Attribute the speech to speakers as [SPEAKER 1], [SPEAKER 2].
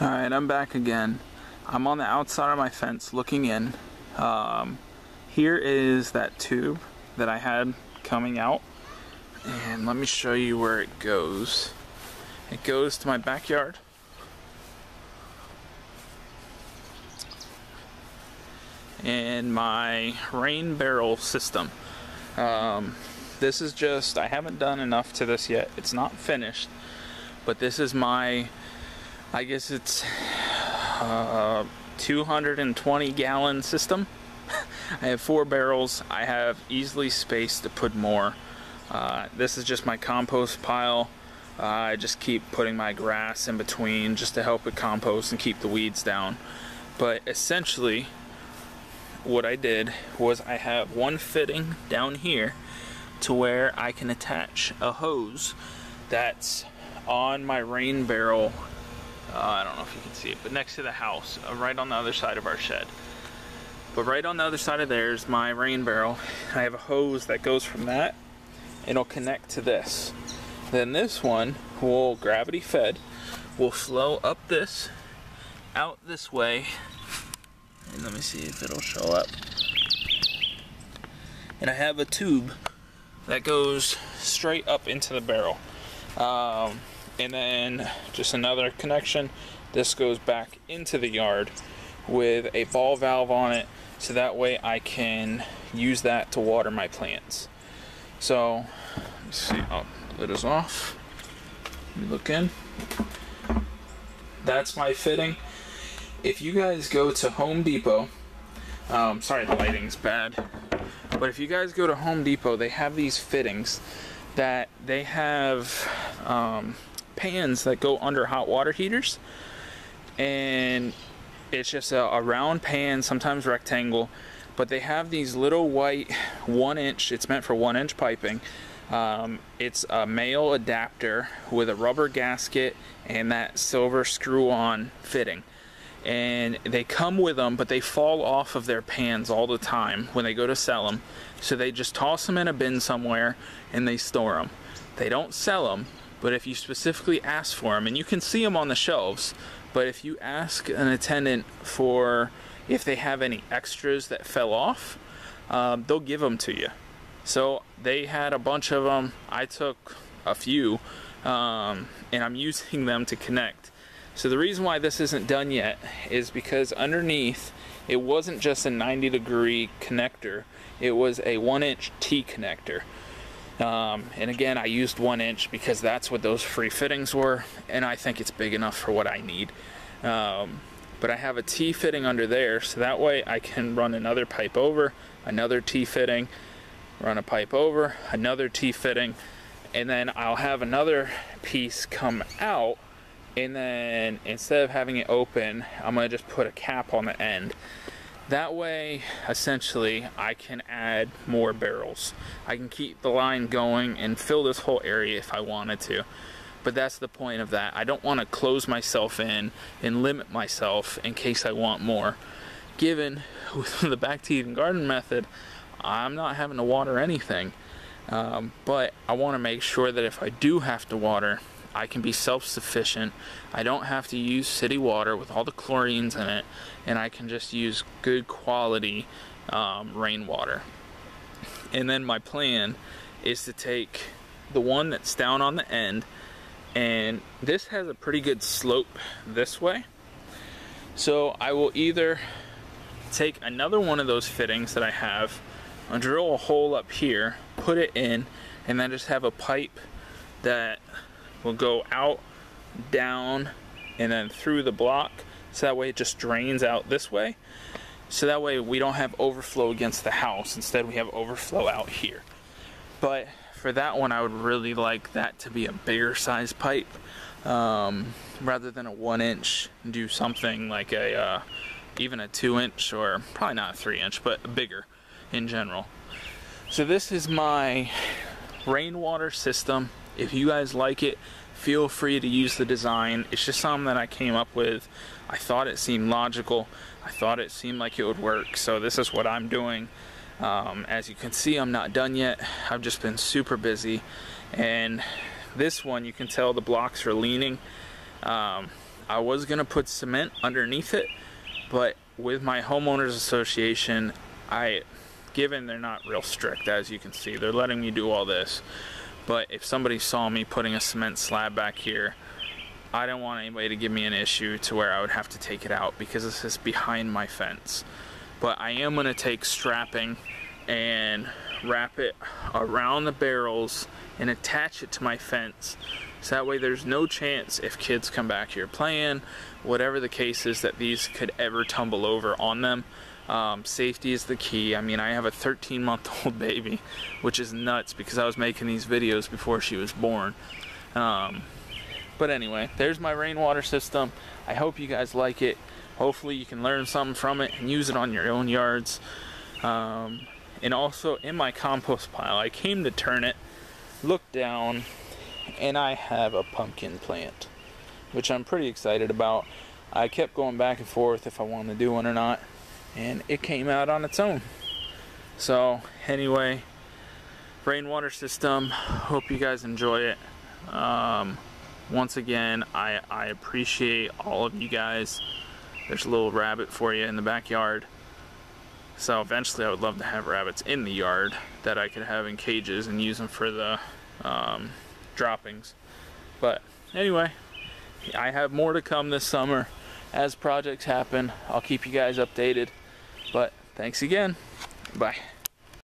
[SPEAKER 1] Alright, I'm back again. I'm on the outside of my fence looking in. Here is that tube that I had coming out. And let me show you where it goes. It goes to my backyard. And my rain barrel system. This is just, I haven't done enough to this yet. It's not finished. But this is my, I guess it's 220 gallon system. I have 4 barrels. I have easily space to put more. This is just my compost pile. I just keep putting my grass in between just to help it compost and keep the weeds down. But essentially what I did was I have one fitting down here to where I can attach a hose that's on my rain barrel. I don't know if you can see it, but next to the house, right on the other side of our shed. But right on the other side of there is my rain barrel. I have a hose that goes from that, and it'll connect to this. Then this one will, gravity fed, will flow up this, out this way, and let me see if it'll show up. And I have a tube that goes straight up into the barrel. And then just another connection. This goes back into the yard with a ball valve on it, so that way I can use that to water my plants. So, let's see, oh, the lid is off. Let me look in. That's my fitting. If you guys go to Home Depot, sorry the lighting's bad, but if you guys go to Home Depot, they have these fittings that they have pans that go under hot water heaters, and it's just a round pan, sometimes rectangle, but they have these little white 1-inch, it's meant for 1-inch piping. It's a male adapter with a rubber gasket and that silver screw-on fitting. And they come with them, but they fall off of their pans all the time when they go to sell them. So they just toss them in a bin somewhere and they store them. They don't sell them, but if you specifically ask for them, and you can see them on the shelves, but if you ask an attendant for if they have any extras that fell off, they'll give them to you. So they had a bunch of them. I took a few, and I'm using them to connect. So the reason why this isn't done yet is because underneath it wasn't just a 90-degree connector, it was a 1-inch T connector. And again, I used 1-inch because that's what those free fittings were, and I think it's big enough for what I need. But I have a T fitting under there, so that way I can run another pipe over, another T fitting, run a pipe over, another T fitting, and then I'll have another piece come out. And then instead of having it open, I'm going to just put a cap on the end. That way, essentially, I can add more barrels. I can keep the line going and fill this whole area if I wanted to. But that's the point of that. I don't want to close myself in and limit myself in case I want more. Given with the back to Eden garden method, I'm not having to water anything. But I want to make sure that if I do have to water, I can be self-sufficient. I don't have to use city water with all the chlorines in it, and I can just use good quality rainwater. And then my plan is to take the one that's down on the end, and this has a pretty good slope this way. So I will either take another one of those fittings that I have, I'll drill a hole up here, put it in, and then just have a pipe that will go out, down, and then through the block, so that way it just drains out this way, so that way we don't have overflow against the house. Instead we have overflow out here. But for that one, I would really like that to be a bigger size pipe, rather than a 1-inch. Do something like a even a 2-inch, or probably not a 3-inch, but bigger in general. So this is my rainwater system. If you guys like it, feel free to use the design. It's just something that I came up with. I thought it seemed logical. I thought it seemed like it would work. So this is what I'm doing. As you can see, I'm not done yet. I've just been super busy. And this one, you can tell the blocks are leaning. I was gonna put cement underneath it, but with my homeowners association, given they're not real strict, as you can see, they're letting me do all this. But if somebody saw me putting a cement slab back here, I don't want anybody to give me an issue to where I would have to take it out, because this is behind my fence. But I am gonna take strapping and wrap it around the barrels and attach it to my fence, so that way there's no chance, if kids come back here playing, whatever the case is, that these could ever tumble over on them. Safety is the key. I mean, I have a 13-month-old baby, which is nuts because I was making these videos before she was born. But anyway, there's my rainwater system. I hope you guys like it. Hopefully you can learn something from it and use it on your own yards. And also in my compost pile, I came to turn it, look down, and I have a pumpkin plant, which I'm pretty excited about. I kept going back and forth if I wanted to do one or not, and it came out on its own. So anyway, rainwater system, hope you guys enjoy it. Once again, I appreciate all of you guys. There's a little rabbit for you in the backyard. So eventually I would love to have rabbits in the yard that I could have in cages and use them for the droppings. But anyway, I have more to come this summer. As projects happen, I'll keep you guys updated. But thanks again. Bye.